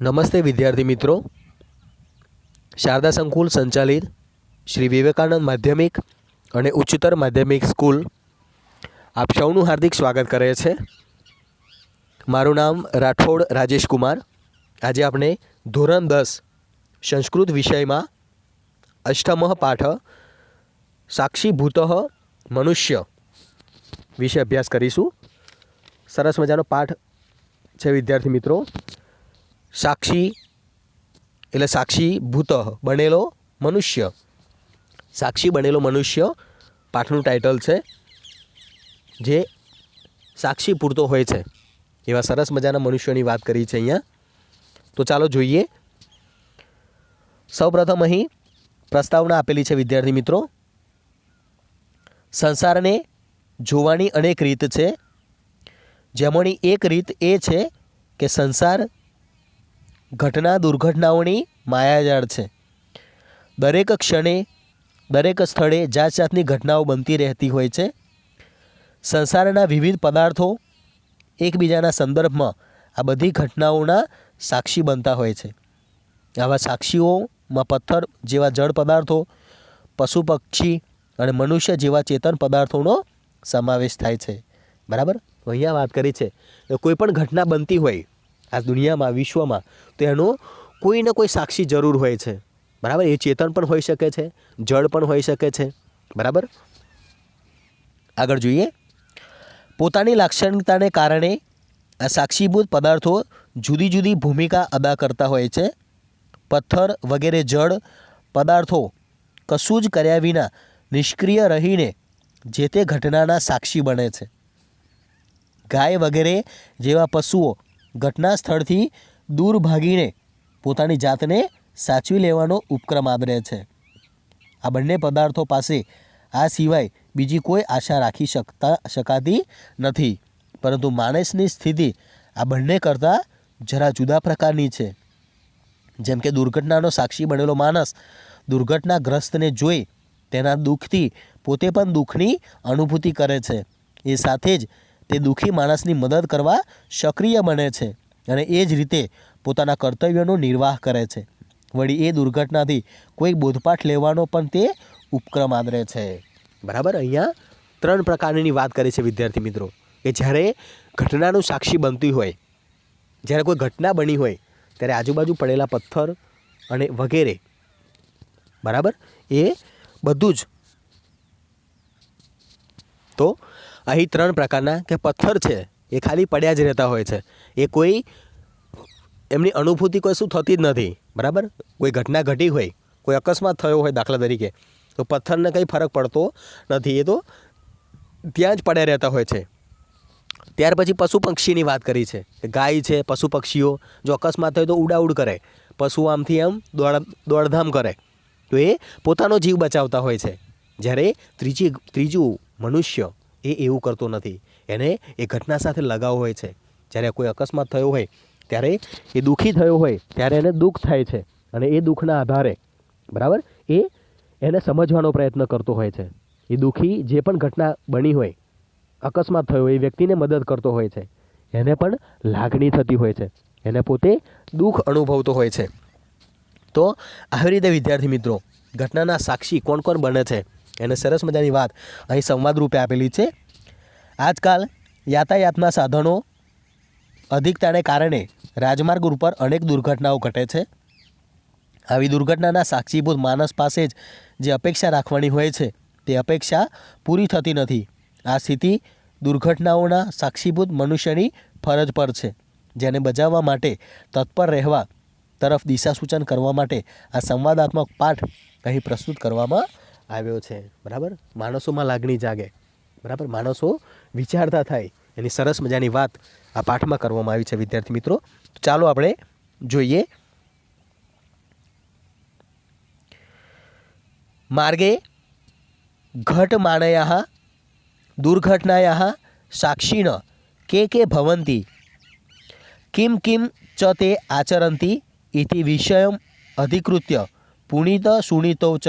નમસ્તે વિદ્યાર્થી મિત્રો. શારદા સંકુલ સંચાલિત શ્રી વિવેકાનંદ માધ્યમિક અને ઉચ્ચતર માધ્યમિક સ્કૂલ આપ સૌનું હાર્દિક સ્વાગત કરે છે. મારું નામ રાઠોડ રાજેશ કુમાર. આજે આપણે ધોરણ 10 સંસ્કૃત વિષયમાં અષ્ટમઃ પાઠ સાક્ષીભૂતઃ મનુષ્ય વિશે અભ્યાસ કરીશું. સરસ મજાનો પાઠ છે વિદ્યાર્થી મિત્રો. સાક્ષી એટલે સાક્ષીભૂત બનેલો મનુષ્ય. સાક્ષી બનેલો મનુષ્ય પાઠનું ટાઇટલ છે, જે સાક્ષી પૂરતો હોય છે એવા સરસ મજાના મનુષ્યોની વાત કરી છે અહીંયા. તો ચાલો જોઈએ. સૌપ્રથમ અહીં પ્રસ્તાવના આપેલી છે વિદ્યાર્થી મિત્રો. સંસારને જોવાની અનેક રીત છે, જેમાંની એક રીત એ છે કે સંસાર ઘટના દુર્ઘટનાઓની માયાજાળ છે. દરેક ક્ષણે દરેક સ્થળે જાત જાતની ઘટનાઓ બનતી રહેતી હોય છે. સંસારના વિવિધ પદાર્થો એકબીજાના સંદર્ભમાં આ બધી ઘટનાઓના સાક્ષી બનતા હોય છે. આવા સાક્ષીઓમાં પથ્થર જેવા જળ પદાર્થો, પશુ પક્ષી અને મનુષ્ય જેવા ચેતન પદાર્થોનો સમાવેશ થાય છે. બરાબર. તો અહીંયા વાત કરી છે કે કોઈ પણ ઘટના બનતી હોય આ દુનિયામાં, વિશ્વમાં, તો એનો કોઈને કોઈ સાક્ષી જરૂર હોય છે. બરાબર. એ ચેતન પણ હોઈ શકે છે, જળ પણ હોઈ શકે છે. બરાબર. આગળ જોઈએ. પોતાની લાક્ષણિકતાને કારણે આ સાક્ષીભૂત પદાર્થો જુદી જુદી ભૂમિકા અદા કરતા હોય છે. પથ્થર વગેરે જળ પદાર્થો કશું જ કર્યા વિના નિષ્ક્રિય રહીને જે તે ઘટનાના સાક્ષી બને છે. ગાય વગેરે જેવા પશુઓ ઘટના સ્થળથી દૂર ભાગીને પોતાની જાતને સાચવી લેવાનો ઉપક્રમ આદરે છે. આ બંને પદાર્થો પાસે આ સિવાય બીજી કોઈ આશા રાખી શકાતી નથી. પરંતુ માણસની સ્થિતિ આ બંને કરતાં જરા જુદા પ્રકારની છે. જેમ કે દુર્ઘટનાનો સાક્ષી બનેલો માણસ દુર્ઘટનાગ્રસ્તને જોઈ તેના દુઃખથી પોતે પણ દુઃખની અનુભૂતિ કરે છે. એ સાથે જ તે દુઃખી માણસની મદદ કરવા સક્રિય બને છે અને એ જ રીતે પોતાના કર્તવ્યનો નિર્વાહ કરે છે. વળી એ દુર્ઘટનાથી કોઈ બોધપાઠ લેવાનો પણ તે ઉપક્રમ આદરે છે. બરાબર. અહીંયા 3 પ્રકારની વાત કરી છે વિદ્યાર્થી મિત્રો, કે જ્યારે ઘટનાનું સાક્ષી બનતી હોય, જ્યારે કોઈ ઘટના બની હોય ત્યારે આજુબાજુ પડેલા પથ્થર અને વગેરે, બરાબર, એ બધું જ. તો અહીં 3 પ્રકારના કે પથ્થર છે એ ખાલી પડ્યા જ રહેતા હોય છે. એ કોઈ એમની અનુભૂતિ કોઈ શું થતી જ નથી. બરાબર. કોઈ ઘટના ઘટી હોય, કોઈ અકસ્માત થયો હોય દાખલા તરીકે, તો પથ્થરને કંઈ ફરક પડતો નથી. એ તો ત્યાં જ પડ્યા રહેતા હોય છે. ત્યાર પછી પશુ પક્ષીની વાત કરી છે કે ગાય છે, પશુ પક્ષીઓ જો અકસ્માત થાય તો ઉડાઉડ કરે, પશુ આમથી આમ દોડધામ કરે, તો એ પોતાનો જીવ બચાવતા હોય છે. જ્યારે ત્રીજું મનુષ્ય એ એવું કરતો નથી. એને એ ઘટના સાથે લગાવ હોય છે. જ્યારે કોઈ અકસ્માત થયો હોય ત્યારે એ દુઃખી થયો હોય ત્યારે એને દુઃખ થાય છે અને એ દુઃખના આધારે, બરાબર, એ એને સમજવાનો પ્રયત્ન કરતો હોય છે. એ દુઃખી જે પણ ઘટના બની હોય, અકસ્માત થયો હોય, એ વ્યક્તિને મદદ કરતો હોય છે. એને પણ લાગણી થતી હોય છે, એને પોતે દુઃખ અનુભવતો હોય છે. તો આવી રીતે વિદ્યાર્થી મિત્રો ઘટનાના સાક્ષી કોણ કોણ બને છે એને સરસ મજાની વાત અહીં સંવાદ રૂપે આપેલી છે. આજકાલ યાતાયાતના સાધનો અધિકતાને કારણે રાજમાર્ગ ઉપર અનેક દુર્ઘટનાઓ ઘટે છે. આવી દુર્ઘટનાના સાક્ષીભૂત માણસ પાસે જ જે અપેક્ષા રાખવાની હોય છે તે અપેક્ષા પૂરી થતી નથી. આ સ્થિતિ દુર્ઘટનાઓના સાક્ષીભૂત મનુષ્યની ફરજ પર છે, જેને બચાવવા માટે તત્પર રહેવા તરફ દિશા સૂચન કરવા માટે આ સંવાદાત્મક પાઠ અહીં પ્રસ્તુત કરવામાં આવ્યો છે. બરાબર. માણસોમાં લાગણી જાગે, બરાબર, માણસો વિચારતા થાય, એની સરસ મજાની વાત આ પાઠમાં કરવામાં આવી છે વિદ્યાર્થી મિત્રો. ચાલો આપણે જોઈએ. માર્ગે ઘટમાનયાઃ દુર્ઘટનાયાઃ સાક્ષિણ કે ભવન્તિ કિમ કિમ ચ તે આચરન્તિ ઇતિ વિષયમ અધિકૃત્ય પુનિત સુનિતો ચ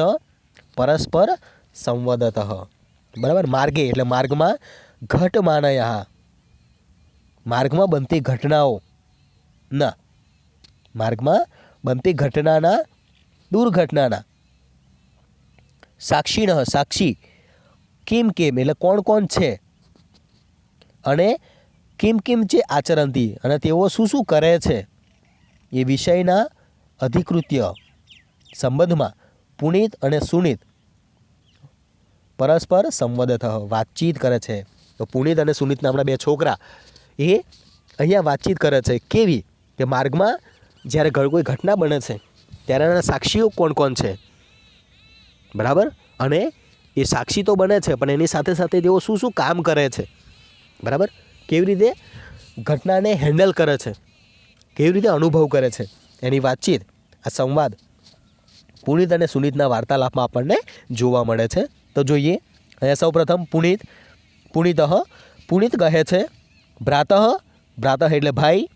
પરસ્પર સંવદતઃ. બરાબર. માર્ગે એટલે માર્ગમાં, ઘટમાનયાઃ માર્ગમાં બનતી ઘટનાઓ ના માર્ગમાં બનતી ઘટનાના દુર્ઘટનાના સાક્ષીણ સાક્ષી કિમ કેમ એટલે કોણ કોણ છે અને કિમ કિમ છે આચરંતી અને તેઓ શું શું કરે છે એ વિષયના અધિકૃત્ય સંબંધમાં પુનિત અને સુનિત પરસ્પર સંવદત વાતચીત કરે છે. તો પુનિત અને સુનિતના આપણા બે છોકરા એ અહીંયા વાતચીત કરે છે. કેવી કે માર્ગમાં જ્યારે કોઈ ઘટના બને છે ત્યારે એના સાક્ષીઓ કોણ કોણ છે, બરાબર, અને એ સાક્ષી તો બને છે પણ એની સાથે સાથે તેઓ શું શું કામ કરે છે, બરાબર, કેવી રીતે ઘટનાને હેન્ડલ કરે છે, કેવી રીતે અનુભવ કરે છે, એની વાતચીત આ સંવાદ પુનિત અને સુનિતના વાર્તાલાપમાં આપણને જોવા મળે છે. તો જોઈએ અહીંયા સૌપ્રથમ પુનિત કહે છે ભ્રાતઃ એટલે ભાઈ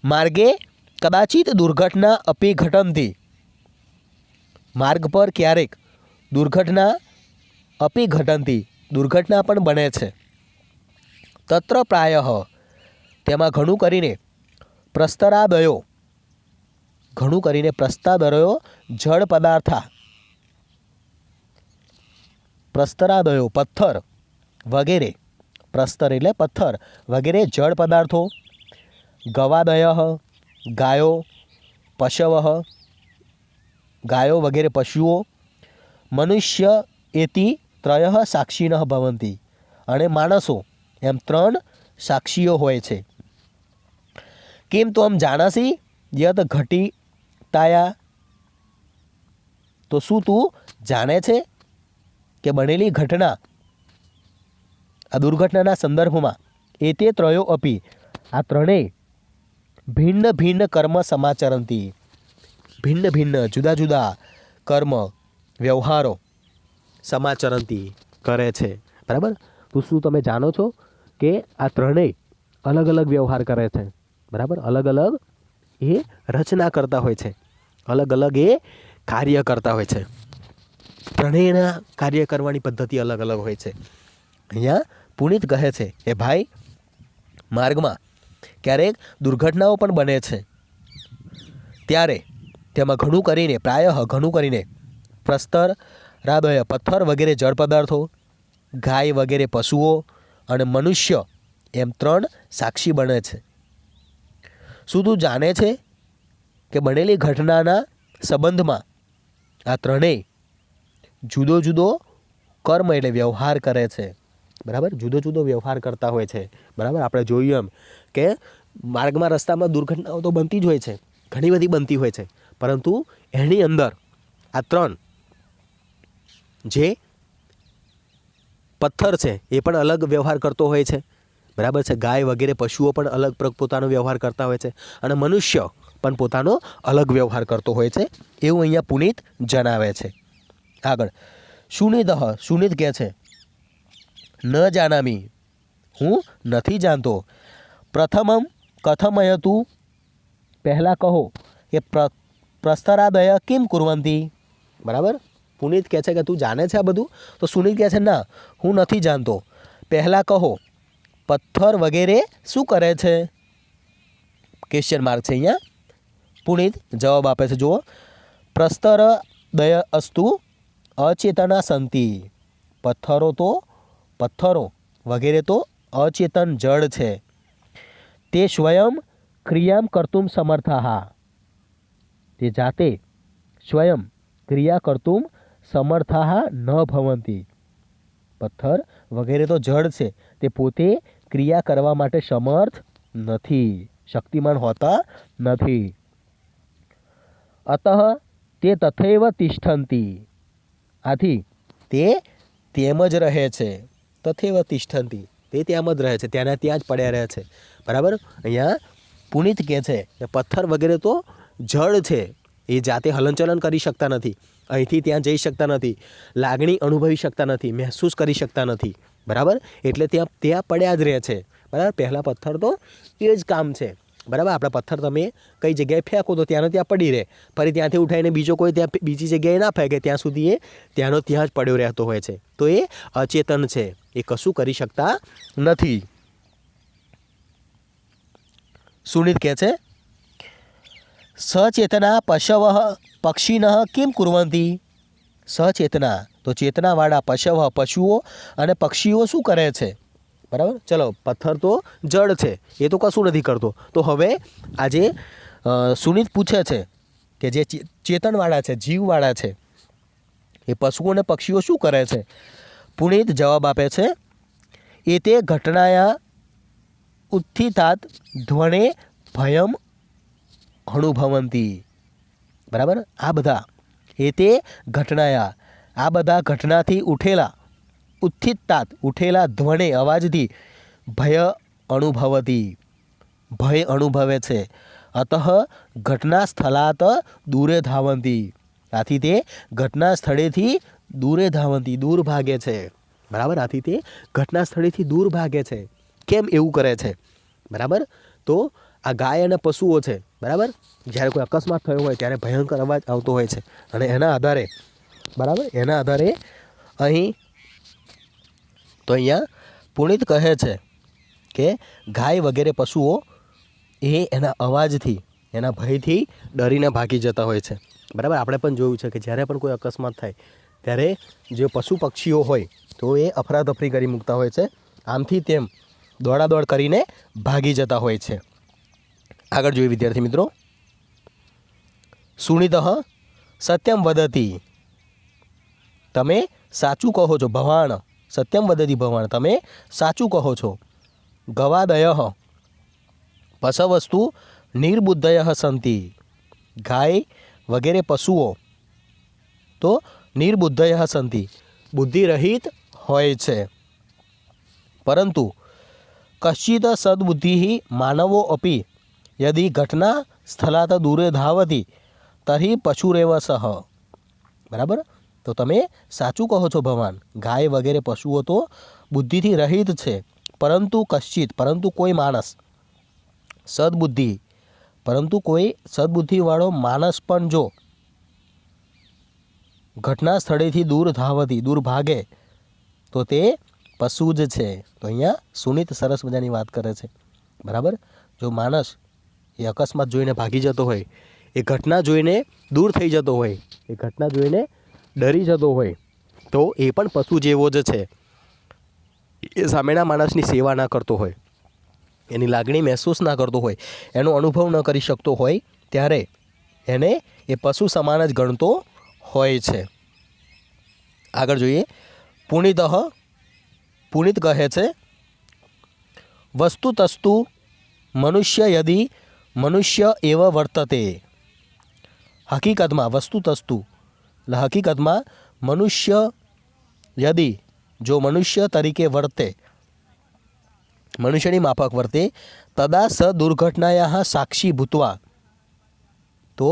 માર્ગે કદાચિત દુર્ઘટના અપી ઘટંતી માર્ગ પર ક્યારેક દુર્ઘટના અપી ઘટંતી દુર્ઘટના પણ બને છે. તત્ર પ્રાયઃ તેમાં ઘણું કરીને પ્રસ્તરાદયો જળ પદાર્થા પ્રસ્તરાદયો પથ્થર વગેરે પ્રસ્તર એટલે પથ્થર વગેરે જળ પદાર્થો ગવાદય ગાયો વગેરે પશુઓ મનુષ્ય એતિ ત્રયઃ સાક્ષીણ ભવંતી અને માણસો એમ 3 સાક્ષીઓ હોય છે. કેમ તો આમ જાણસી યત ઘટિતાયા તો શું તું જાણે છે કે બનેલી ઘટના આ દુર્ઘટનાના સંદર્ભમાં એ તે ત્રયો અપી આ ત્રણેય ભિન્ન ભિન્ન કર્મ સમાચરંતી ભિન્ન ભિન્ન જુદા જુદા કર્મ વ્યવહારો સમાચરંતી કરે છે, બરાબર. તો શું તમે જાણો છો કે આ ત્રણેય અલગ અલગ વ્યવહાર કરે છે, બરાબર, અલગ અલગ એ રચના કરતા હોય છે, અલગ અલગ એ કાર્ય કરતા હોય છે. ત્રણેયના કાર્ય કરવાની પદ્ધતિ અલગ અલગ હોય છે. અહીંયા પુનિત કહે છે કે ભાઈ માર્ગમાં ક્યારેક દુર્ઘટનાઓ પણ બને છે ત્યારે તેમાં ઘણું કરીને પ્રસ્તર રાદય પથ્થર વગેરે જળ પદાર્થો ગાય વગેરે પશુઓ અને મનુષ્ય એમ 3 સાક્ષી બને છે. શું તું જાણે છે કે બનેલી ઘટનાના સંબંધમાં આ ત્રણેય જુદો જુદો કર્મ એટલે વ્યવહાર કરે છે, બરાબર, જુદો જુદો વ્યવહાર કરતા હોય છે, બરાબર. આપણે જોયું એમ કે માર્ગમાં રસ્તામાં દુર્ઘટનાઓ તો બનતી જ હોય છે, ઘણી બધી બનતી હોય છે, પરંતુ એની અંદર આ 3 જે પથ્થર છે એ પણ અલગ વ્યવહાર કરતો હોય છે, બરાબર છે. ગાય વગેરે પશુઓ પણ અલગ પોતાનો વ્યવહાર કરતા હોય છે અને મનુષ્ય પણ પોતાનો અલગ વ્યવહાર કરતો હોય છે, એવું અહીંયા પુનિત જણાવે છે. આગળ સુનિત કહે છે ન જાનામી હું નથી જાણતો. પ્રથમમ કથમયતુ પહેલાં કહો કે પ્રસ્તરાદય કિમ કુર્વંતી, બરાબર. પુનિત કહે છે કે તું જાણે છે આ બધું, તો સુનિત કહે છે ના હું નથી જાણતો. પહેલાં કહો પથ્થર વગેરે શું કરે છે, ક્વેશ્ચન માર્ક છે અહીંયા. પુનિત જવાબ આપે છે, જુઓ, પ્રસ્તરદય અસ્તુ અચેતના સંતિ પથ્થરો વગેરે તો અચેતન જળ છે. તે સ્વયં ક્રિયામ કર્તુમ સમર્થાઃ તે જાતે સ્વયં ક્રિયા કર્તુમ સમર્થાઃ ન ભવંતી પથ્થર વગેરે તો જળ છે, તે પોતે ક્રિયા કરવા માટે સમર્થ નથી, શક્તિમાન હોતા નથી. અતઃ તે તથૈવ તિષ્ઠન્તિ આથી તે તેમ જ રહે છે. તથૈવ તિષ્ઠન્તિ તે તેમ જ રહે છે, ત્યાંના ત્યાં જ પડ્યા રહે છે, બરાબર. અહીંયા પુનિત કહે છે કે પથ્થર વગેરે તો જળ છે, એ જાતે હલનચલન કરી શકતા નથી, અહીંથી ત્યાં જઈ શકતા નથી, લાગણી અનુભવી શકતા નથી, મહેસૂસ કરી શકતા નથી, બરાબર. એટલે ત્યાં પડ્યા જ રહે છે, બરાબર. પહેલાં પથ્થર તો એ જ કામ છે, બરાબર. આપણા પથ્થર તમે કઈ જગ્યાએ ફેંકો તો ત્યાંનો ત્યાં પડી રહે, ફરી ત્યાંથી ઉઠાવીને બીજો કોઈ ત્યાં બીજી જગ્યાએ ના ફેંકે ત્યાં સુધી એ ત્યાંનો ત્યાં જ પડ્યો રહેતો હોય છે. તો એ અચેતન છે, એ કશું કરી શકતા નથી. સુનિત કહે છે સચેતના પશવઃ પક્ષિણઃ કિમ કુર્વન્તિ? સચેતના તો ચેતનાવાળા પશવ પશુઓ અને પક્ષીઓ શું કરે છે? બરાબર. ચલો, પથ્થર તો જળ છે, એ તો કશું નથી કરતો. તો હવે આજે સુનિત પૂછે છે કે જે ચેતનવાળા છે, જીવવાળા છે, એ પશુઓ અને પક્ષીઓ શું કરે છે? પુનિત જવાબ આપે છે, એતે ઘટનાયા ઉત્થિતાત ધ્વને ભયમ અનુભવંતી. બરાબર. આ બધા એતે ઘટનાયા, આ બધા ઘટનાથી ઉઠેલા, ઉત્થિતાત ઉઠેલા ધ્વને અવાજથી ભય અનુભવતી, ભય અનુભવે છે. અતઃ ઘટના સ્થળાત દૂરે ધાવંતી, આથી તે ઘટના સ્થળેથી દૂરે ધાવંતી, દૂર ભાગે છે. બરાબર. આથી તે ઘટના સ્થળેથી દૂર ભાગે છે. કેમ એવું કરે છે? બરાબર. તો આ ગાય અને પશુઓ છે, બરાબર, જ્યારે કોઈ અકસ્માત થયો હોય ત્યારે ભયંકર અવાજ આવતો હોય છે, અને એના આધારે, બરાબર, એના આધારે અહીં તો અહીંયા પુનિત કહે છે કે ગાય વગેરે પશુઓ એ એના અવાજથી, એના ભયથી ડરીને ભાગી જતા હોય છે. બરાબર. આપણે પણ જોયું છે કે જ્યારે પણ કોઈ અકસ્માત થાય ત્યારે જે પશુ પક્ષીઓ હોય તો એ અફરાતફરી કરી મૂકતા હોય છે, આમથી તેમ દોડાદોડ કરીને ભાગી જતા હોય છે. આગળ જોઈએ વિદ્યાર્થી મિત્રો. સુનિતઃ સત્યમ વદતી, તમે સાચું કહો છો. ભવાણ સત્યમ વદતી ભવાણ, તમે સાચું કહો છો. ગવાદયઃ પશવસ્તુ નિર્બુદ્ધયઃ સંતિ, ગાય વગેરે પશુઓ તો નિર્બુદ્ધયઃ સંતિ, બુદ્ધિરહિત હોય છે. પરંતુ કશ્ચિત સદબુદ્ધિ માનવો અપી યદિ ઘટના સ્થળાત દૂરે ધાવતી તર્હિ પશુરેવ સહ. બરાબર. તો તમે સાચું કહો છો ભગવાન, ગાય વગેરે પશુઓ તો બુદ્ધિથી રહિત છે, પરંતુ કશ્ચિત, પરંતુ કોઈ માણસ, સદબુદ્ધિ, પરંતુ કોઈ સદબુદ્ધિવાળો માણસ પણ જો ઘટના સ્થળેથી દૂર ધાવતી, દૂર ભાગે, તો તે પશુ જ છે. તો અહીંયા સુનિત સરસ મજાની વાત કરે છે. બરાબર. જો માણસ એ અકસ્માત જોઈને ભાગી જતો હોય, એ ઘટના જોઈને દૂર થઈ જતો હોય, એ ઘટના જોઈને ડરી જતો હોય, તો એ પણ પશુ જેવો જ છે. એ સામેના માણસની સેવા ના કરતો હોય, એની લાગણી મહેસૂસ ના કરતો હોય, એનો અનુભવ ન કરી શકતો હોય, ત્યારે એને એ પશુ સમાન જ ગણતો હોય છે. આગળ જોઈએ. પુનિતઃ, પુનિત કહે છે, વસ્તુતસ્તુ મનુષ્ય યદિ મનુષ્ય એવ વર્તતે. હકીકતમાં, વસ્તુતસ્તુ એટલે હકીકતમાં, મનુષ્ય યદિ જો મનુષ્ય તરીકે વર્તે, મનુષ્યની માફક વર્તે, તદા સ દુર્ઘટનાયા સાક્ષી ભૂતવા, તો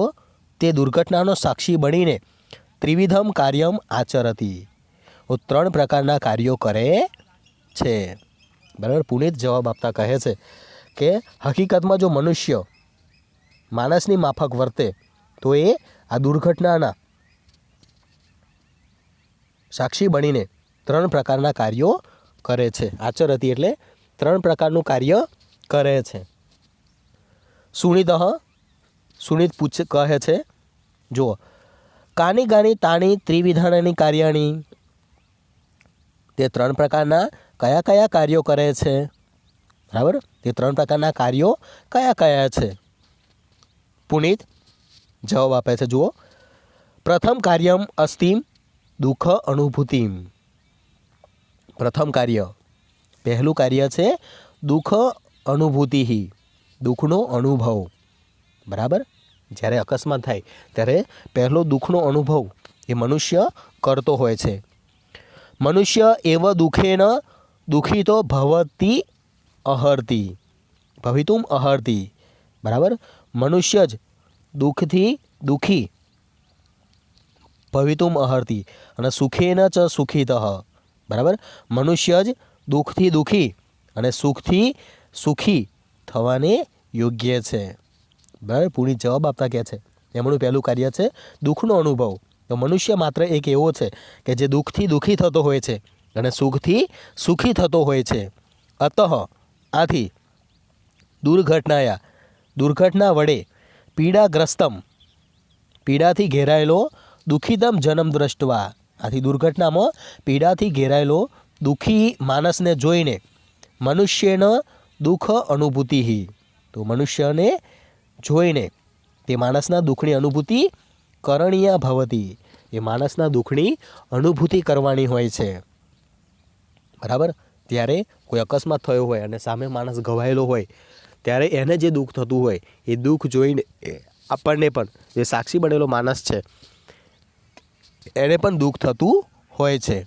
તે દુર્ઘટનાનો સાક્ષી બનીને ત્રિવિધમ કાર્યમ આચરતી, ત્રણ પ્રકારના કાર્યો કરે છે. બરાબર. પુનિત જવાબ આપતા કહે છે કે હકીકતમાં જો મનુષ્ય માણસની માફક વર્તે તો એ આ દુર્ઘટનાના સાક્ષી બનીને ત્રણ પ્રકારના કાર્યો કરે છે. આચરતી એટલે ત્રણ પ્રકારનું કાર્ય કરે છે. સુનિતઃ, સુનિત કહે છે, જુઓ, કાની ગાની તાણી ત્રિવિધાની કાર્યાણી, તે ત્રણ પ્રકારના કયા કયા કાર્યો કરે છે? બરાબર. તે ત્રણ પ્રકારના કાર્યો કયા કયા છે? પુનિત જવાબ આપે છે. જુઓ, પ્રથમ કાર્યમ અસ્તિ દુઃખ અનુભૂતિમ. પ્રથમ કાર્ય, પહેલું કાર્ય છે દુઃખ અનુભૂતિ, દુઃખનો અનુભવ. બરાબર. જ્યારે અકસ્માત થાય ત્યારે પહેલો દુઃખનો અનુભવ એ મનુષ્ય કરતો હોય છે. મનુષ્ય એવ દુઃખેન દુઃખિતો ભવતી અહર્તી, ભવિતુમ અહર્તી. બરાબર. મનુષ્ય જ દુઃખથી દુઃખી, ભવિતુમ અહર્તી, અને સુખેન ચ સુખિતઃ. બરાબર. મનુષ્ય જ દુઃખથી દુઃખી અને સુખથી સુખી થવાને યોગ્ય છે. બરાબર. પુનિત જવાબ આપતા કહે છે, એમનું પહેલું કાર્ય છે દુઃખનો અનુભવ. તો મનુષ્ય માત્ર એક એવો છે કે જે દુઃખથી દુઃખી થતો હોય છે અને સુખથી સુખી થતો હોય છે. અતઃ, આથી, દુર્ઘટનાયા, દુર્ઘટના વડે પીડાગ્રસ્તમ પીડાથી ઘેરાયેલો દુઃખિતમ જન્મ દ્રષ્ટવા આથી દુર્ઘટનામાં પીડાથી ઘેરાયેલો દુઃખી માણસને જોઈને મનુષ્યનો દુઃખ અનુભૂતિ તો મનુષ્યને જોઈને તે માણસના દુઃખની અનુભૂતિ કરણીય ભવતી એ માણસના દુઃખની અનુભૂતિ કરવાની હોય છે બરાબર। ત્યારે કોઈ અકસ્માત થયો હોય અને સામે માણસ ઘવાયેલો હોય ત્યારે એને જે દુઃખ થતું હોય એ દુઃખ જોઈને આપણને પણ જે સાક્ષી બનેલો માણસ છે એને પણ દુઃખ થતું હોય છે,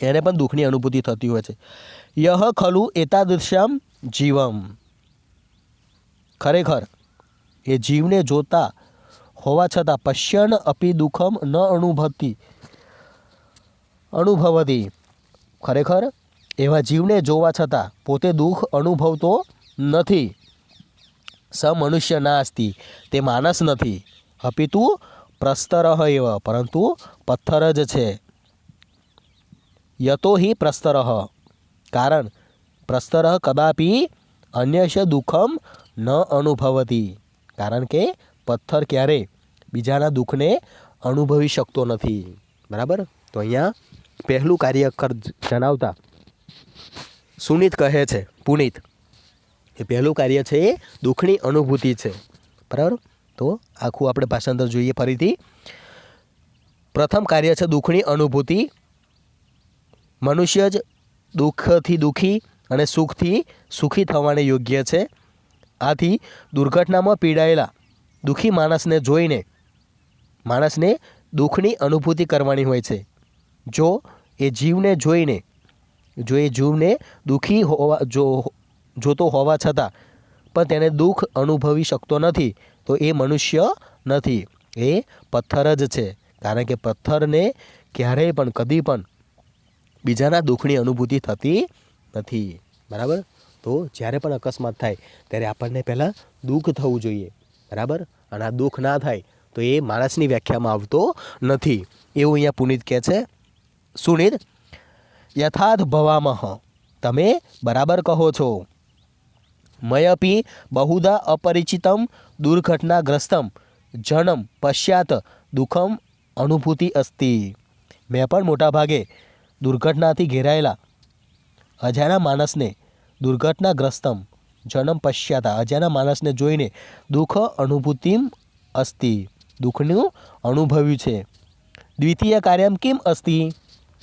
એને પણ દુઃખની અનુભૂતિ થતી હોય છે। યહ ખલુ એતાદૃશમ જીવમ ખરેખર એ જીવને જોતા હોવા છતાં પશ્યન અપી દુઃખમ ન અનુભવતી ખરેખર એવા જીવને જોવા છતાં પોતે દુઃખ અનુભવતો નથી। સ મનુષ્ય નાસ્તિ તે માણસ નથી, અપિતુ પ્રસ્તરઃ એવ પરંતુ પથ્થર જ છે। યતો હિ પ્રસ્તરઃ કારણ પ્રસ્તરઃ કદાપી અન્યસ્ય દુઃખમ ન અનુભવતી કારણ કે પથ્થર ક્યારેય બીજાના દુઃખને અનુભવી શકતો નથી બરાબર। તો અહીંયા પહેલું કાર્ય જણાવતા સુનિત કહે છે પુનિત એ પહેલું કાર્ય છે એ દુઃખની અનુભૂતિ છે બરાબર। તો આખું આપણે ભાષાંતર જોઈએ ફરીથી। પ્રથમ કાર્ય છે દુઃખની અનુભૂતિ। મનુષ્ય જ દુઃખથી દુઃખી અને સુખથી સુખી થવાને યોગ્ય છે। આથી દુર્ઘટનામાં પીડાયેલા દુઃખી માણસને જોઈને માણસને દુઃખની અનુભૂતિ કરવાની હોય છે। જો એ જીવને જોઈને દુઃખી જોતો હોવા છતાં પણ તેને દુઃખ અનુભવી શકતો નથી તો એ મનુષ્ય નથી, એ પથ્થર જ છે કારણ કે પથ્થરને ક્યારેય પણ કદી પણ બીજાના દુઃખની અનુભૂતિ થતી નથી બરાબર। તો જ્યારે પણ અકસ્માત થાય ત્યારે આપણને પહેલાં દુઃખ થવું જોઈએ બરાબર, અને આ દુઃખ ના થાય તો એ માણસની વ્યાખ્યામાં આવતો નથી એવું અહીંયા પુનિત કહે છે। સુનિત યથાર્થ ભવામહ તમે બરાબર કહો છો। મયપી બહુધા અપરિચિતમ દુર્ઘટનાગ્રસ્તમ જનમ પશ્ચાત દુઃખમ અનુભૂતિ અસ્તિ મેં પણ મોટાભાગે દુર્ઘટનાથી ઘેરાયેલા અજાણ્યા માણસને દુર્ઘટનાગ્રસ્તમ જન્મ પશ્ચાત અજાણ્યા માણસને જોઈને દુઃખ અનુભૂતિમ અસ્તિ દુઃખનું અનુભવ્યું છે। દ્વિતીય કાર્યમ કિમ અસ્તિ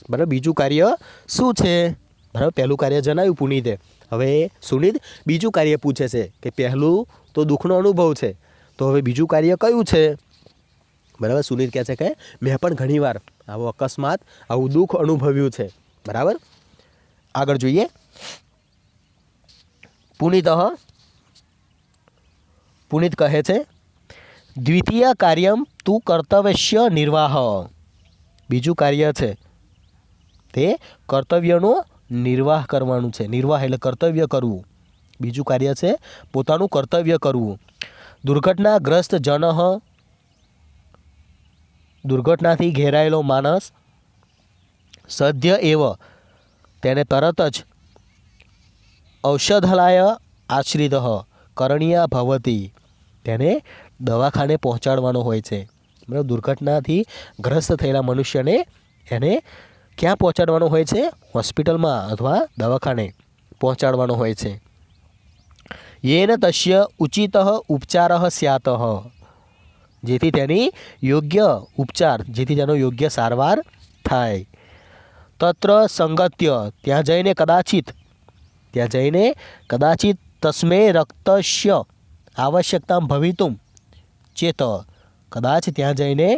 બરાબર, બીજું કાર્ય શું છે બરાબર। પહેલું કાર્ય જણાવ્યું પુનિતે, હવે સુનિત બીજું કાર્ય પૂછે છે કે પહેલું તો દુઃખનો અનુભવ છે તો હવે બીજું કાર્ય કયું છે બરાબર। સુનિત કહે છે કે મેં પણ ઘણીવાર આવો અકસ્માત આવું દુઃખ અનુભવ્યું છે બરાબર। આગળ જોઈએ પુનિત કહે છે દ્વિતીય કાર્યમ તું કર્તવ્ય નિર્વાહ બીજું કાર્ય છે તે કર્તવ્યનો નિર્વાહ કરવાનું છે। નિર્વાહ એટલે કર્તવ્ય કરવું, બીજું કાર્ય છે પોતાનું કર્તવ્ય કરવું। દુર્ઘટનાગ્રસ્ત જનઃ દુર્ઘટનાથી ઘેરાયેલો માણસ સદ્ય એવ તેને તરત જ ઔષધાલય આશ્રિત કરણીય ભવતી તેને દવાખાને પહોંચાડવાનો હોય છે બરાબર। દુર્ઘટનાથી ગ્રસ્ત થયેલા મનુષ્યને એને ક્યાં પહોંચાડવાનો હોય છે? હોસ્પિટલમાં અથવા દવાખાને પહોંચાડવાનો હોય છે। યેન તસ્ય ઉચિત ઉપચાર સ્યાત જેથી તેની યોગ્ય ઉપચાર જેથી તેનો યોગ્ય સારવાર થાય। તત્ર સંગત્ય ત્યાં જઈને કદાચિત તસ્મે રક્તસ્ય આવશ્યકતા ભવિતુમ ચેત કદાચ ત્યાં જઈને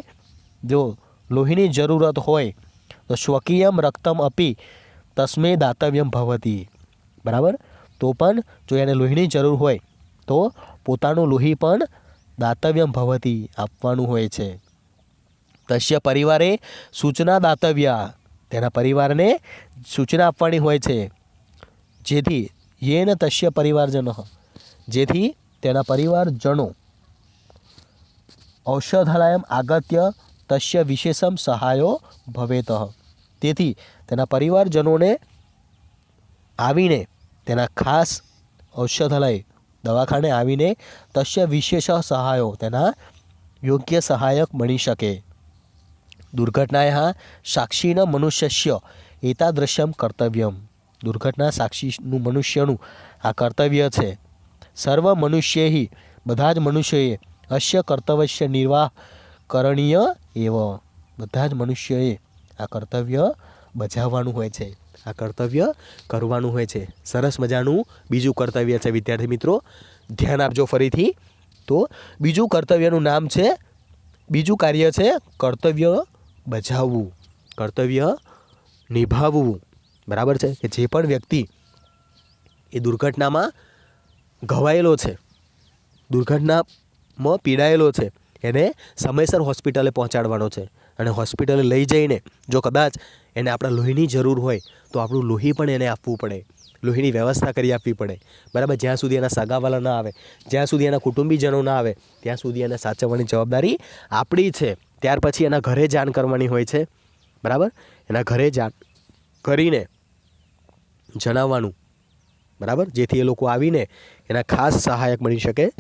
જો લોહીની જરૂરત હોય તો સ્વકીયમ રક્તમ અપી તસ્મે દાતવ્યમ ભવતી બરાબર। તો પણ જો એને લોહીની જરૂર હોય તો પોતાનું લોહી પણ દાતવ્યમ ભવતી આપવાનું હોય છે। તસ્ય પરિવારે સૂચના દાતવ્યા તેના પરિવારને સૂચના આપવાની હોય છે જેથી યેન તસ્ય પરિવારજન જેથી તેના પરિવારજનો ઔષધાલયમ આગત્ય તસ્ય વિશેષમ સહાયો ભવેત તેથી તેના પરિવારજનોને આવીને તેના ખાસ ઔષધાલય દવાખાને આવીને તસ્ય વિશેષ સહાયો તેના યોગ્ય સહાયક બની શકે. દુર્ઘટનાયાः સાક્ષીન મનુષ્યસ્ય એતાદૃશમ કર્તવ્યમ. દુર્ઘટના સાક્ષીનું મનુષ્યનું આ કર્તવ્ય છે. સર્વ મનુષ્યૈ બધા જ મનુષ્યોએ અસ્ય કર્તવ્યસ્ય નિર્વાહ કરણીય એવ. બધા જ મનુષ્યોએ આ કર્તવ્ય બજાવવાનું હોય છે, આ કર્તવ્ય કરવાનું હોય છે. સરસ મજાનું બીજું કર્તવ્ય છે વિદ્યાર્થી મિત્રો, ધ્યાન આપજો ફરીથી. તો બીજું કર્તવ્યનું નામ છે, બીજું કાર્ય છે કર્તવ્ય બજાવવું, કર્તવ્ય નિભાવવું. બરાબર છે કે જે પણ વ્યક્તિ એ દુર્ઘટનામાં ઘવાયેલો છે, દુર્ઘટનામાં પીડાયેલો છે, એને સમયસર હોસ્પિટલે પહોંચાડવાનો છે. અને હોસ્પિટલે લઈ જઈને જો કદાચ એને આપણા લોહીની જરૂર હોય તો આપણું લોહી પણ એને આપવું પડે, લોહીની વ્યવસ્થા કરી આપવી પડે. બરાબર, જ્યાં સુધી એના સગાવાલા ના આવે, જ્યાં સુધી એના કુટુંબીજનો ના આવે, ત્યાં સુધી એને સાચવવાની જવાબદારી આપણી છે. ત્યાર પછી એના ઘરે જાણ કરવાની હોય છે. બરાબર, એના ઘરે જાણ કરીને જણાવવાનું. બરાબર, જેથી એ લોકો આવીને એના ખાસ સહાયક બની શકે,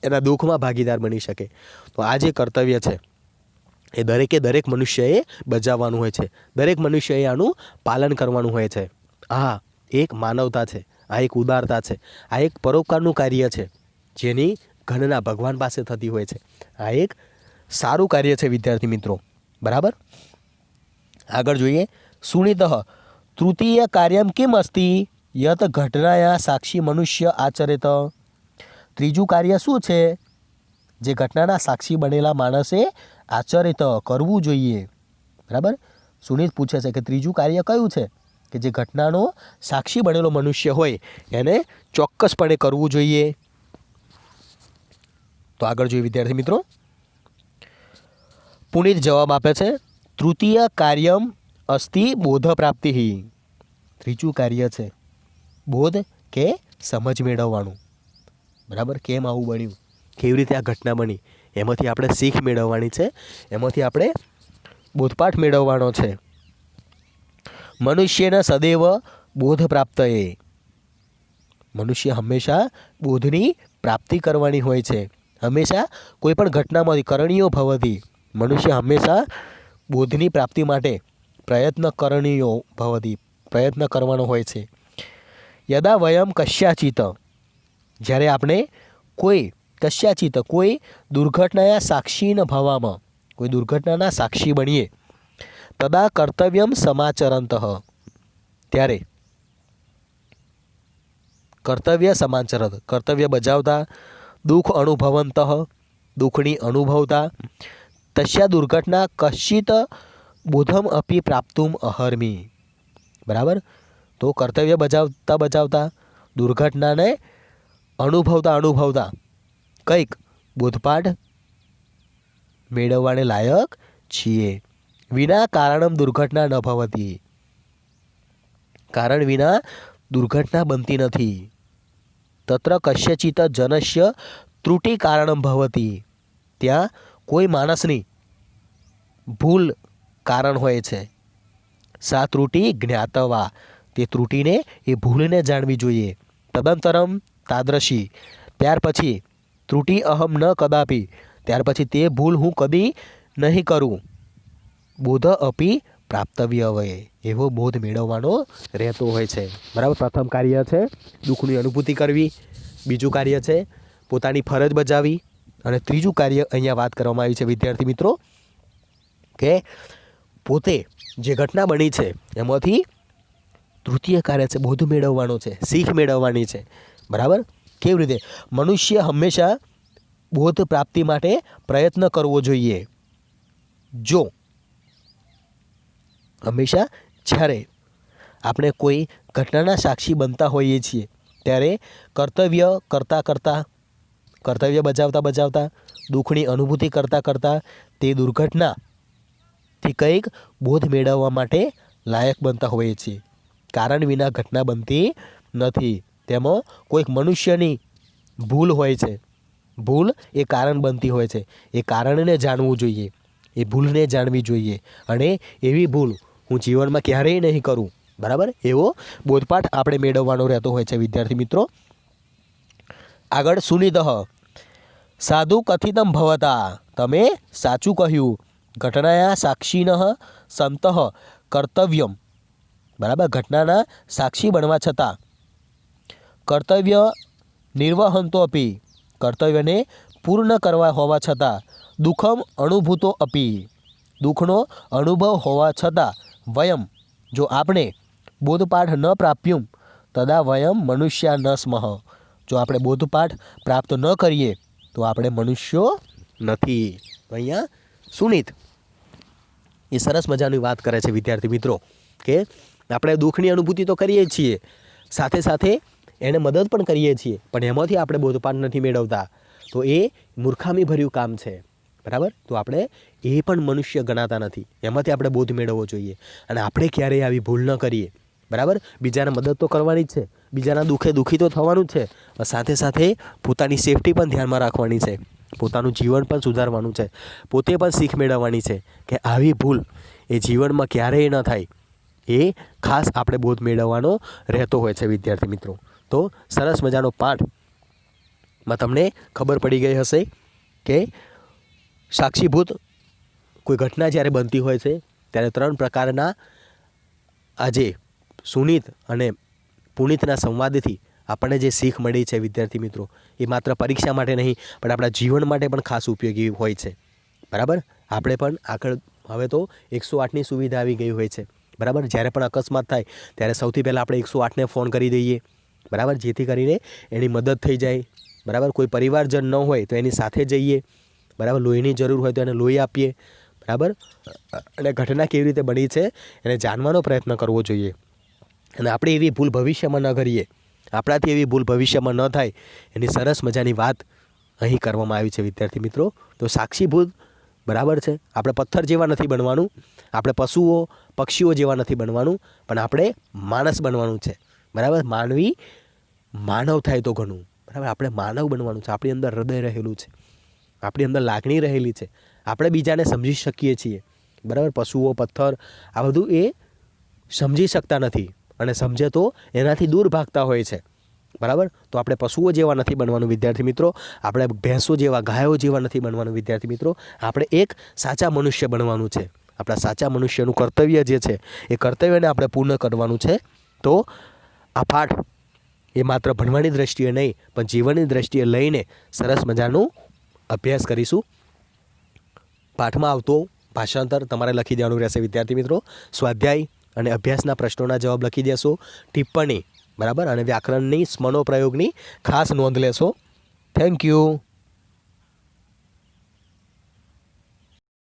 એના દુઃખમાં ભાગીદાર બની શકે. તો આ જે કર્તવ્ય છે એ દરેક મનુષ્યએ બજાવવાનું હોય છે, દરેક મનુષ્યએ આનું પાલન કરવાનું હોય છે. આ એક માનવતા છે, આ એક ઉદારતા છે, આ એક પરોપકારનું કાર્ય છે જેની ગણના ભગવાન પાસે થતી હોય છે. આ એક સારું કાર્ય છે વિદ્યાર્થી મિત્રો. બરાબર, આગળ જોઈએ. સુનિતઃ તૃતીય કાર્યમ કિમ અસ્તિ યત ઘટનાયા સાક્ષી મનુષ્ય આચરેત. ત્રીજું કાર્ય શું છે જે ઘટનાના સાક્ષી બનેલા માણસે આચરિત કરવું જોઈએ. બરાબર, સુનિત પૂછે છે કે ત્રીજું કાર્ય કયું છે કે જે ઘટનાનો સાક્ષી બનેલો મનુષ્ય હોય એને ચોક્કસપણે કરવું જોઈએ. તો આગળ જોઈએ વિદ્યાર્થી મિત્રો. પુનિત જવાબ આપે છે, તૃતીય કાર્યમ અસ્તિ બોધ પ્રાપ્તિ. ત્રીજું કાર્ય છે બોધ કે સમજ મેળવવાનું. બરાબર, કેમ આવું બન્યું, કેવી રીતે આ ઘટના બની, એમાંથી આપણે શીખ મેળવવાની છે, એમાંથી આપણે બોધપાઠ મેળવવાનો છે. મનુષ્યને સદૈવ બોધ પ્રાપ્તયે. મનુષ્ય હંમેશા બોધની પ્રાપ્તિ કરવાની હોય છે. હંમેશા કોઈ પણ ઘટનામાંથી કરણીયો ભવતી, મનુષ્ય હંમેશા બોધની પ્રાપ્તિ માટે પ્રયત્ન કરણીયો ભવતી, પ્રયત્ન કરવાનો હોય છે. યદા વયમ કસ્યાચિત, જ્યારે આપણે કોઈ દુર્ઘટનાયા સાક્ષીન ભવામાં, કોઈ દુર્ઘટનાના સાક્ષી બનીએ, તદા કર્તવ્યમ સમાચરંત, ત્યારે કર્તવ્ય સમાચરત, કર્તવ્ય બજાવતા, દુઃખ અનુભવંત, દુઃખની અનુભવતા, તસ્યા દુર્ઘટના કશ્ચિત બોધમ અપી પ્રાપ્તુમ અહર્મી. બરાબર, તો કર્તવ્ય બજાવતા દુર્ઘટનાને અનુભવતા કંઈક બોધપાઠ મેળવવાને લાયક છીએ. વિના કારણમ દુર્ઘટના ન ભવતી, કારણ વિના દુર્ઘટના બનતી નથી. તત્ર કસ્યચિત જનસ્ય ત્રુટિ કારણમ ભવતી, ત્યાં કોઈ માણસની ભૂલ કારણ હોય છે. સા ત્રુટિ જ્ઞાતવા, તે ત્રુટિને, એ ભૂલને જાણવી જોઈએ. તદંતરમ તાદ્રશી, ત્યાર પછી ત્રુટિ અહમ ન કદાપી, ત્યાર પછી તે ભૂલ હું કદી નહીં કરું. બોધ અપી પ્રાપ્તવ્ય વયે, એવો બોધ મેળવવાનો રહેતો હોય છે. બરાબર, પ્રથમ કાર્ય છે દુઃખની અનુભૂતિ કરવી, બીજું કાર્ય છે પોતાની ફરજ બજાવવી, અને ત્રીજું કાર્ય અહીંયા વાત કરવામાં આવી છે વિદ્યાર્થી મિત્રો કે પોતે જે ઘટના બની છે એમાંથી તૃતીય કાર્ય છે બોધ મેળવવાનો છે, શીખ મેળવવાની છે. બરાબર, કેવી રીતે? મનુષ્ય હંમેશા બોધ પ્રાપ્તિ માટે પ્રયત્ન કરવો જોઈએ. જો હંમેશા જ્યારે આપણે કોઈ ઘટનાના સાક્ષી બનતા હોઈએ છીએ ત્યારે કર્તવ્ય બજાવતા દુઃખની અનુભૂતિ કરતાં તે દુર્ઘટનાથી કંઈક બોધ મેળવવા માટે લાયક બનતા હોઈએ છીએ. કારણ વિના ઘટના બનતી નથી. તેમાં કોઈક મનુષ્યની ભૂલ હોય છે, ભૂલ એ કારણ બનતી હોય છે. એ કારણને જાણવું જોઈએ, એ ભૂલને જાણવી જોઈએ, અને એવી ભૂલ હું જીવનમાં ક્યારેય નહીં કરું. બરાબર, એવો બોધપાઠ આપણે મેળવવાનો રહેતો હોય છે વિદ્યાર્થી મિત્રો. આગળ સુનિતઃ સાધુ કથિતમ ભવતા, તમે સાચું કહ્યું. ઘટનાયા સાક્ષીનઃ સંતઃ કર્તવ્યમ, બરાબર, ઘટનાના સાક્ષી બનવા છતાં કર્તવ્ય નિર્વહંતો અપી, કર્તવ્યને પૂર્ણ કરવા હોવા છતાં દુઃખમ અનુભૂતો અપી, દુઃખનો અનુભવ હોવા છતાં વયમ, જો આપણે બોધપાઠ ન પ્રાપ્યું તદા વયમ મનુષ્યા ન સ્મઃ, જો આપણે બોધપાઠ પ્રાપ્ત ન કરીએ તો આપણે મનુષ્યો નથી. તો અહીંયા સુનિત એ સરસ મજાની વાત કરે છે વિદ્યાર્થી મિત્રો કે આપણે દુઃખની અનુભૂતિ તો કરીએ જ છીએ, સાથે સાથે એને મદદ પણ કરીએ છીએ, પણ એમાંથી આપણે બોધપાઠ નથી મેળવતા તો એ મૂર્ખામી ભર્યું કામ છે. બરાબર, તો આપણે એ પણ મનુષ્ય ગણાતા નથી, એમાંથી આપણે બોધ મેળવવો જોઈએ. અને આપણે ક્યારેય આવી ભૂલ ન કરીએ. બરાબર, બીજાને મદદ તો કરવાની જ છે, બીજાના દુઃખે દુઃખી તો થવાનું જ છે, સાથે સાથે પોતાની સેફટી પણ ધ્યાનમાં રાખવાની છે, પોતાનું જીવન પણ સુધારવાનું છે, પોતે પણ શીખ મેળવવાની છે કે આવી ભૂલ એ જીવનમાં ક્યારેય ન થાય. એ ખાસ આપણે બોધ મેળવવાનો રહેતો હોય છે વિદ્યાર્થી મિત્રો. તો સરસ મજાનો પાઠમાં તમને ખબર પડી ગઈ હશે કે સાક્ષીભૂત કોઈ ઘટના જ્યારે બનતી હોય છે ત્યારે 3 પ્રકારના આજે સુનિત અને પુનિતના સંવાદથી આપણને જે શીખ મળી છે વિદ્યાર્થી મિત્રો, એ માત્ર પરીક્ષા માટે નહીં પણ આપણા જીવન માટે પણ ખાસ ઉપયોગી હોય છે. બરાબર, આપણે પણ આગળ હવે તો 108ની સુવિધા આવી ગઈ હોય છે. બરાબર, જ્યારે પણ અકસ્માત થાય ત્યારે સૌથી પહેલાં આપણે 108ને ફોન કરી દઈએ. બરાબર, જેથી કરીને એની મદદ થઈ જાય. બરાબર, કોઈ પરિવારજન ન હોય તો એની સાથે જઈએ. બરાબર, લોહીની જરૂર હોય તો એને લોહી આપીએ. બરાબર, અને ઘટના કેવી રીતે બની છે એને જાણવાનો પ્રયત્ન કરવો જોઈએ. અને આપણે એવી ભૂલ ભવિષ્યમાં ન કરીએ, આપણાથી એવી ભૂલ ભવિષ્યમાં ન થાય એની સરસ મજાની વાત અહીં કરવામાં આવી છે વિદ્યાર્થી મિત્રો. તો સાક્ષીભૂત, બરાબર છે, આપણે પથ્થર જેવા નથી બનવાનું, આપણે પશુઓ પક્ષીઓ જેવા નથી બનવાનું, પણ આપણે માણસ બનવાનું છે. બરાબર, માનવી માનવ થાય તો ઘણું. બરાબર, આપણે માનવ બનવાનું છે. આપણી અંદર હૃદય રહેલું છે, આપણી અંદર લાગણી રહેલી છે, આપણે બીજાને સમજી શકીએ છીએ. બરાબર, પશુઓ પથ્થર આ બધું એ સમજી શકતા નથી, અને સમજે તો એનાથી દૂર ભાગતા હોય છે. બરાબર, તો આપણે પશુઓ જેવા નથી બનવાનું વિદ્યાર્થી મિત્રો, આપણે ભેંસો જેવા ગાયો જેવા નથી બનવાનું વિદ્યાર્થી મિત્રો, આપણે એક સાચા મનુષ્ય બનવાનું છે. આપણા સાચા મનુષ્યનું કર્તવ્ય જે છે એ કર્તવ્યને આપણે પૂર્ણ કરવાનું છે. તો આ પાઠ એ માત્ર ભણવાની દ્રષ્ટિએ નહીં પણ જીવનની દ્રષ્ટિએ લઈને સરસ મજાનું અભ્યાસ કરીશું. પાઠમાં આવતો ભાષાંતર તમારે લખી દેવાનું રહેશે વિદ્યાર્થી મિત્રો. સ્વાધ્યાય અને અભ્યાસના પ્રશ્નોના જવાબ લખી દેશો. ટિપ્પણી, બરાબર, અને વ્યાકરણની સ્મનો પ્રયોગની ખાસ નોંધ લેશો. Thank you.